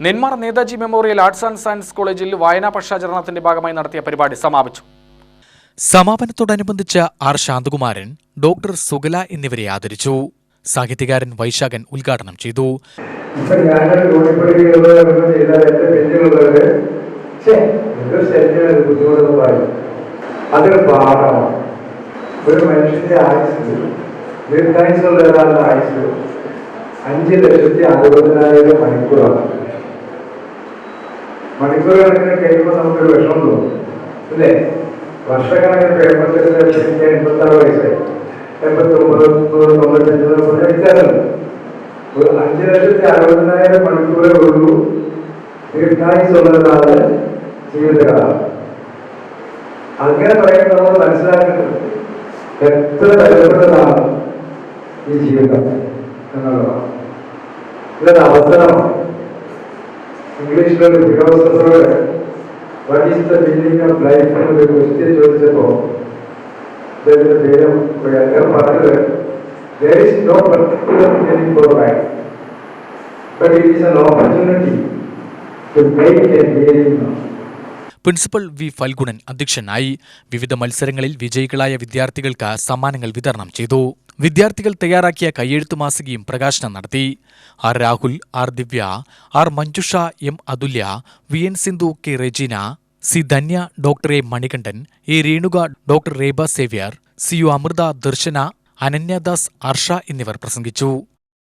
Nenmara Netaji memorial arts and science കോളേജിൽ വായനാ പക്ഷാചരണത്തിന്റെ ഭാഗമായി നടത്തിയ പരിപാടി സമാപിച്ചു. സമാപനത്തോടനുബന്ധിച്ച് ആർ ശാന്തകുമാരൻ, ഡോക്ടർ സുഗല എന്നിവരെ ആദരിച്ചു. സാഹിത്യകാരൻ വൈശാഖൻ ഉദ്ഘാടനം ചെയ്തു. ഒരു മനുഷ്യന്റെ ആയുസ് ദീർഘായുസുള്ള ഒരാളുടെ ആയുസ് 5,60,60,000 മണിക്കൂറാണ്. മണിക്കൂർ കണക്കിന് കഴിയുമ്പോൾ നമുക്കൊരു വിഷമം തോന്നും, അല്ലേ? വർഷക്കണക്കിന് കഴിയുമ്പോൾ 86 വയസ്സായി, 89, 95 വ്യത്യാസമുണ്ട്. ഒരു 5,60,000 മണിക്കൂറേ ഉള്ളൂ ദീർഘായുസുള്ള ഒരാളുടെ ജീവിതകാലം. അങ്ങനെ പറയുമ്പോൾ നമ്മൾ മനസ്സിലാക്കുന്നത് എത്ര വിലപ്പെട്ടതാണ് ഈ ജീവിതം എന്നുള്ളതാണ്. ഇതൊരു അവസരമാണ്. ഇംഗ്ലീഷിലൊരു ഫിലോസഫറോട് what is the meaning of life എന്നൊരു ക്വസ്റ്റ്യൻ ചോദിച്ചപ്പോൾ അദ്ദേഹം പറഞ്ഞത് there is no particular meaning for life, but it is an opportunity to make a meaning. Principal V Phalgunan അധ്യക്ഷനായി. വിവിധ മത്സരങ്ങളിൽ വിജയികളായ വിദ്യാർത്ഥികൾക്ക് സമ്മാനങ്ങൾ വിതരണം ചെയ്തു. വിദ്യാർത്ഥികൾ തയ്യാറാക്കിയ കയ്യെഴുത്തു മാസികയും പ്രകാശനം നടത്തി. R Rahul, R Divya, R Manjusha, M Athulya, V N Sindhu, K Rejeena, C Dhanya, doctor A Manikandan, A Renuka, doctor Reba Xavier, C U Amritha, Darshana, Ananyadas, Arsha എന്നിവർ പ്രസംഗിച്ചു.